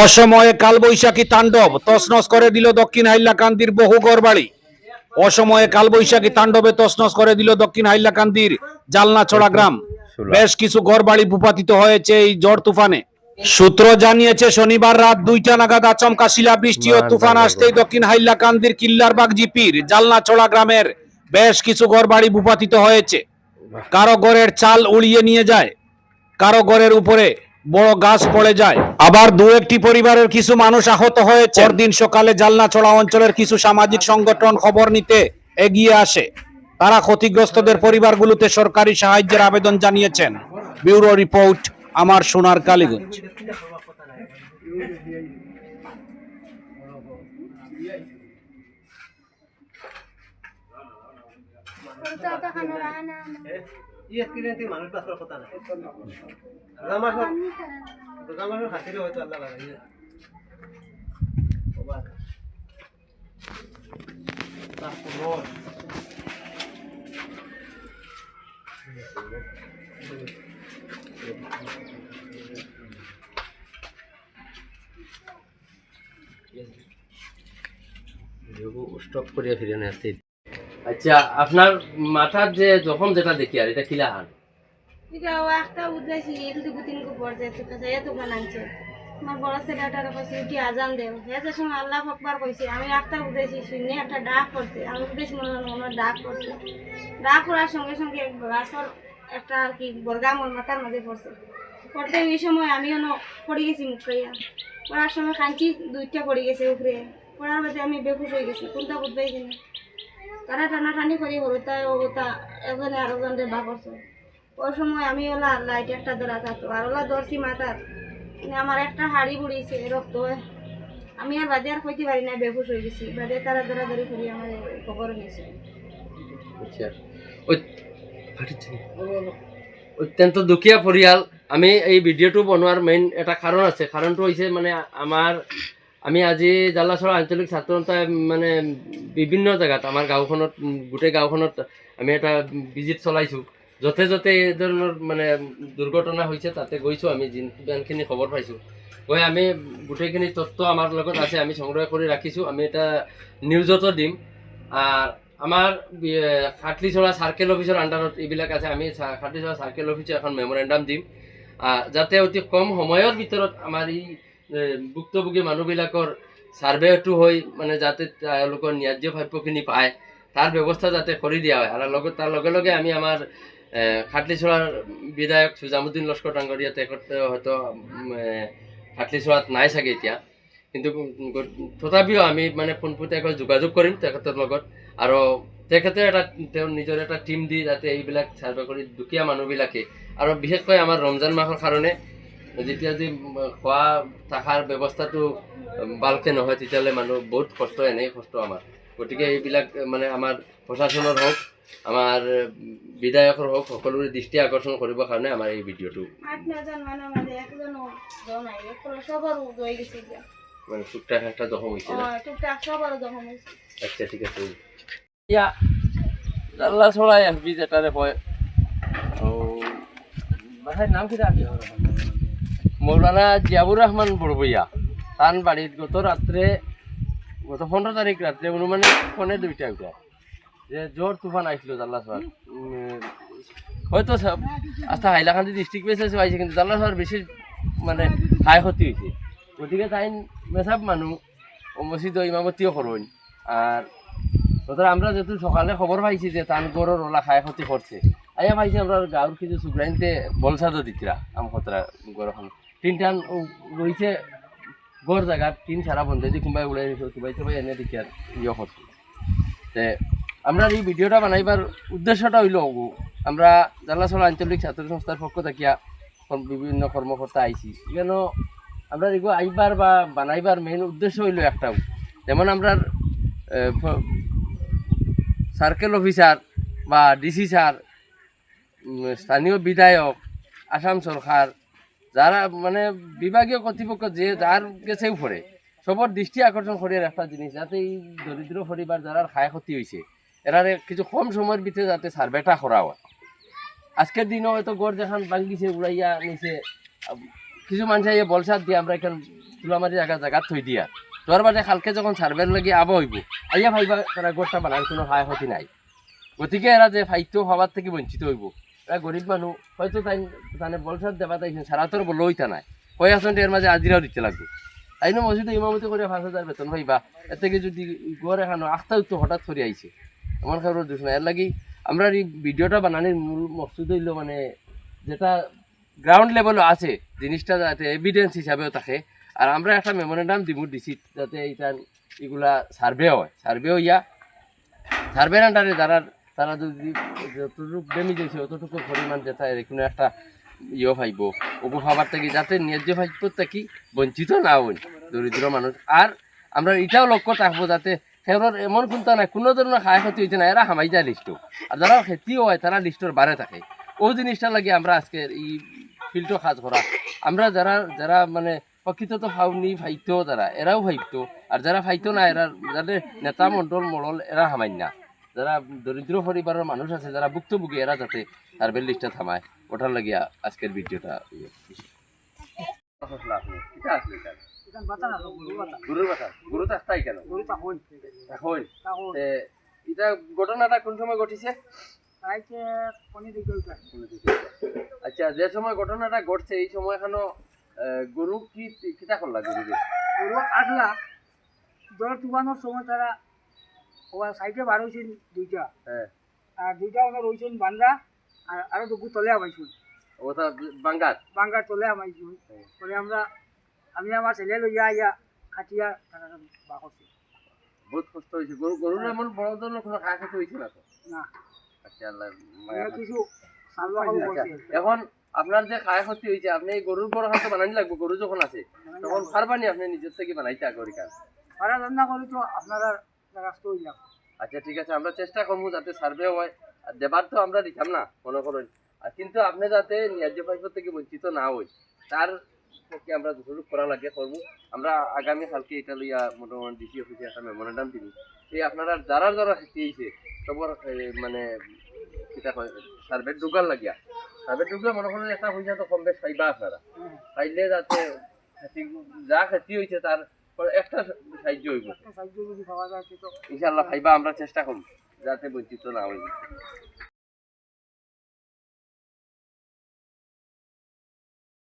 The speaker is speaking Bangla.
অসময়ে কালবৈশাখী তাণ্ডব তছনছ করে দিল দক্ষিণ হাইলাকান্দির বহু ঘরবাড়ি। অসময়ে কালবৈশাখী তাণ্ডবে তছনছ করে দিল দক্ষিণ হাইলাকান্দির জালনাছড়া গ্রাম। বেশ কিছু ঘরবাড়ি ভূপাতিত হয়েছে এই ঝড় তুফানে। সূত্র জানিয়েছে শনিবার রাত 2টা নাগাদ আচমকা শিলাবৃষ্টি ও তুফান আসতেই দক্ষিণ হাইলাকান্দির কিল্লারবাগ জিপির জালনাছড়া গ্রামের বেশ কিছু ঘরবাড়ি ভূপাতিত হয়েছে। কারো ঘরের চাল উড়িয়ে নিয়ে যায়, কারো ঘরের উপরে বড় গাছ পড়ে যায়, আবার দু একটি পরিবারের কিছু মানুষ আহত হয়েছে। পরদিন সকালে জালনাছড়া অঞ্চলের কিছু সামাজিক সংগঠন খবর নিতে এগিয়ে আসে। তারা ক্ষতিগ্রস্তদের পরিবারগুলোতে সরকারি সাহায্যের আবেদন জানিয়েছেন। ব্যুরো রিপোর্ট, আমার সোনার কালীগঞ্জ। মানুষ বাঁচার কথা না, হাতিরে হয়তো আল্লাহ স্টপ করিয়া ফিরে আসতে। আচ্ছা, আপনার মাথার যে জখম যেটা দেখি আর এটা কিলা হান? এটা একটা উদ্দেশ্যে এই দুটো তিন গো পড়ছে তো কাছে এত বানাইছে। আমার বড় ছেলেটার কাছে উঠি আজান দেও হেতে সময় আল্লাহ আকবার কইছে। আমি একটা উদ্দেশ্যে শুনে একটা ডাক করছে। আমি উদ্দেশ্য মনে ডাক করছে। ডাক করার সঙ্গে সঙ্গে এক গাছর একটা আর কি বর্গা মোর মাথার মাঝে পড়ছে। পড়তে এই সময় আমি পড়ে গেছি মুখ খাইয়া। পড়ার সময় কাঞ্চি দুইটা পড়ে গেছে উপরে। পড়ার মধ্যে আমি বেহুশ হয়ে গেছি। কোনটা বুঝতেই না। তারা টানাটানি করি হরতায় ওটা একজনে আরেকজনের বা করছে। ওই সময় আমি ওলা লাইট একটা ধরা থাকতো আর ওলা ধরছি মাথার। আমার একটা হাড়ি বুড়িয়েছে রক্ত। আমি আর বাদে আর কইতে পারি না, বেহুশ হয়ে গেছি। বাদে তারা ধরাধরি করি আমার খবর নিয়েছে। অত্যন্ত দুখীয়া পরিয়াল। আমি এই ভিডিওটো বনোৱাৰ মেইন এটা কাৰণ আছে। কাৰণটো হৈছে মানে আমি আজি জালনাছড়া আঞ্চলিক ছাত্ৰ সন্থাই মানে বিভিন্ন জেগাত আমাৰ গাঁওখনত গোটেই গাঁওখনত আমি এটা ভিজিট চলাইছোঁ। য'তে য'তে এই ধৰণৰ মানে দুৰ্ঘটনা হৈছে তাতে গৈছোঁ। আমি যিমানখিনি খবৰ পাইছোঁ গৈ আমি গোটেইখিনি তথ্য আমাৰ লগত আছে, আমি সংগ্ৰহ কৰি ৰাখিছোঁ। আমি এটা নিউজতো দিম। আমাৰ খাটলিছড়া চাৰ্কেল অফিচৰ আণ্ডাৰত এইবিলাক আছে। আমি খাটলিছড়া চাৰ্কেল অফিচে এখন মেমৰেণ্ডাম দিম যাতে অতি কম সময়ৰ ভিতৰত আমাৰ এই ভুক্তভোগী মানুহবিলাকৰ ছাৰ্ভেটো হৈ মানে যাতে তেওঁলোকৰ ন্যায্য প্ৰাপ্যখিনি পায় তাৰ ব্যৱস্থা যাতে কৰি দিয়া হয়। আৰু তাৰ লগে লগে আমি আমাৰ খাটলিছড়াৰ বিধায়ক সুজামুদ্দিন লস্কৰ ডাঙৰীয়া তেখেতে হয়তো খাটলিছড়াত নাই চাগে এতিয়া, কিন্তু তথাপিও আমি মানে পোনপটীয়াকৈ যোগাযোগ কৰিম তেখেতৰ লগত। আৰু তেখেতে তেওঁৰ নিজৰ এটা টীম দি যাতে এইবিলাক ছাৰ্ভে কৰি দুখীয়া মানুহবিলাকে আৰু বিশেষকৈ আমাৰ ৰমজান মাহৰ কাৰণে যেতিয়া যদি খোৱা থকাৰ ব্যৱস্থাটো ভালকৈ নহয় তেতিয়াহ'লে মানুহ বহুত কষ্ট, এনেই কষ্ট আমাৰ। গতিকে এইবিলাক মানে আমাৰ প্ৰশাসনৰ হওক আমাৰ বিধায়কৰ হওক সকলোৰে দৃষ্টি আকৰ্ষণ কৰিবৰ কাৰণে আমাৰ এই ভিডিঅ'টো মানে টুকটাক একটা জখম হয়েছে। আচ্ছা, ঠিক আছে। ইয়া জালনাছড়া এসবি যেটারে হয় বাসার নাম কি মৌলানা জিয়াবুর রহমান বড়বইয়া। তার বাড়ির গত 15 তারিখ রাত্রে অনুমানিক 1:30 উঠা যে জোর তুফান আসছিল জালনাছড়ার। হয়তো আস্থা হাইলাকান্দি ডিস্ট্রিক্ট বেসে পাইছে, কিন্তু জালনাছড়ার বেশি মানে ক্ষয় ক্ষতি হয়েছে। গতিকে তাই মেসাব মানুষ ও মসজিদ ইমামতিও করেন। আর আমরা যেহেতু সকালে খবর পাইছি যে তান গড়ের ওলা ক্ষয় ক্ষতি করছে, আইয়া পাইছি আমরা গাঁর কিছু সুগ্রাইনতে বলসাদও দিতরা আমখতরা গড়খন টিন টান রয়েছে গড় জায়গা টিন সারা বন্ধ যে কোনবাই উড়াই কোবাই সবাই এনে দেখি আর ইয়ে করছে। তে আমরা এই ভিডিওটা বানাইবার উদ্দেশ্যটা হইল আমরা জালনাছড়া আঞ্চলিক ছাত্র সংস্থার পক্ষ থাকিয়া বিভিন্ন কর্মকর্তা আইছি। কেন আমরা এগুলো আইবার বা বানাইবার মেইন উদ্দেশ্য হইল একটাও, যেমন আমরা সার্কেল অফিসার বা ডিসি স্যার, স্থানীয় বিধায়ক, আসাম সরকার, যারা মানে বিভাগীয় কর্তৃপক্ষ যে যার কাছেও পড়ে সবর দৃষ্টি আকর্ষণ করে একটা জিনিস, যাতে এই দরিদ্র পরিবার যারা ক্ষয় ক্ষতি হয়েছে এরা কিছু কম সময়ের ভিতরে যাতে সার্ভেটা করা হয়। আজকের দিনও হয়তো গড় যেখান ভাঙ্গিছে উড়াইয়া নিছে কিছু মানুষ এই বলসার দিয়ে আমরা এখানে তুলামারি জায়গা থই দিয়া তোর বাদে কালকে যখন সার্ভের লাগি আবো হইব আইয়া ভাইবা তারা গোটা বানার কোনো হায় ক্ষতি নাই গতিকে এরা যে ফাইতো হওয়ার থেকে বঞ্চিত হইব এরা গরিব মানুষ হয়তো তাই মানে বলসার দেবা তাইছেন সারা তোর বলো হইতা নাই কয় আসন এর মাঝে আজিরাও দিতে লাগবে তাই না মসজিদে ইমামতি করে 5,000 বেতন ভাইবা এর থেকে যদি গড় এখানো আখতাও তো হঠাৎ করে আইছে এমন খবর দোষ না এর লাগি আমরা এই ভিডিওটা বানানোর মূল মকসুদ হইল মানে যেটা গ্রাউন্ড লেভেলও আছে জিনিসটা যাতে এভিডেন্স হিসাবেও থাকে আর আমরা একটা মেমোরেন্ডাম দিব দিছি যাতে এইটা এগুলা সার্ভে হয় সার্ভে হইয়া সার্ভের আন্ডারে যারা তারা যদি যতটুকু ড্যামেজ হয়েছে অতটুকু পরিমাণ যেটা কোনো একটা ইয়ে পাইব ওপো খাবার থেকে যাতে ন্যায্য পাইব থাকি বঞ্চিত না হই দরিদ্র মানুষ আর আমরা এটাও লক্ষ্য থাকবো যাতে সেগুলোর এমন কোনটা না কোনো ধরনের খায় ক্ষতি হইতে না এরা হামাই যায় লিস্টও আর যারা খেতিও হয় তারা লিস্টর বারে থাকে ও জিনিসটা লাগে আমরা আজকে এই ফিল্ডও কাজ করা আমরা যারা যারা মানে প্রকৃত তো ফাউনি ফাইতো যারা এরাও ফাইতো আর যারা ফাইতো না এরা যাদের নেতা মণ্ডল মরল এরা হামাই না যারা দরিদ্র পরিবারের মানুষ আছে যারা ভুক্তভোগী এরা যাতে সার্ভে লিস্টে থামায় ওঠার লাগিয়া আজকের ভিডিওটা গরুর বাতা গরু তো আসতাই কেন এখন এটা ঘটনাটা কোন সময় ঘটিছে আচ্ছা যে সময় ঘটনাটা ঘটছে এই সময় এখনো গরু কি কিতা করলা গরুকে গরু আসলা দর তুবানোর সময় তারা সাইডে বার হয়েছেন দুইটা হ্যাঁ আর দুইটা ওনার রয়েছেন বান্দা আর আরো দুগু তলে আমাইছুন ওটা বাঙ্গাত বাঙ্গার তলে আমাইছুন পরে আমি আমার ছেলে লইয়া আইয়া খাটিয়া তারা বা করছি বহুত কষ্ট হয়েছে গরু গরুর এমন বড় ধরনের কোনো খাওয়া খেতে হয়েছে না তো না আচ্ছা আল্লাহ কিছু সালবা খাবো করছে এখন আপনার যে খায় ক্ষতি হয়েছে আপনি এই গরুর বড় হাতে বানানি লাগবে গরু যখন আছে তখন পারবানি আপনি নিজের থেকে বানাইতে আগরি কাজ পারা রান্না করলে তো আপনারা রাস্তা হইলাম আচ্ছা ঠিক আছে আমরা চেষ্টা করবো যাতে সার্ভে হয় আর দেবার তো আমরা দিতাম না মনে করেন আর কিন্তু আপনি যাতে ন্যায্য পাইপ থেকে বঞ্চিত না হই তার পক্ষে আমরা যতটুকু করা লাগে করবো আমরা আগামী কালকে এটা লইয়া মোটামুটি ডিসি অফিসে একটা মেমোরেন্ডাম দিব এই আপনারা যারা যারা খেতে হয়েছে সবর মানে কিতা কয় সার্ভে ঢুকার লাগিয়া সার্ভে ঢুকলে মনে করেন একটা পয়সা তো কম বেশ পাইবা আপনারা পাইলে যাতে যা ক্ষতি হয়েছে তার একটা সাহায্য হইব সাহায্য যদি পাওয়া যায় তো ইনশাআল্লাহ পাইবা আমরা চেষ্টা করব যাতে বঞ্চিত না হই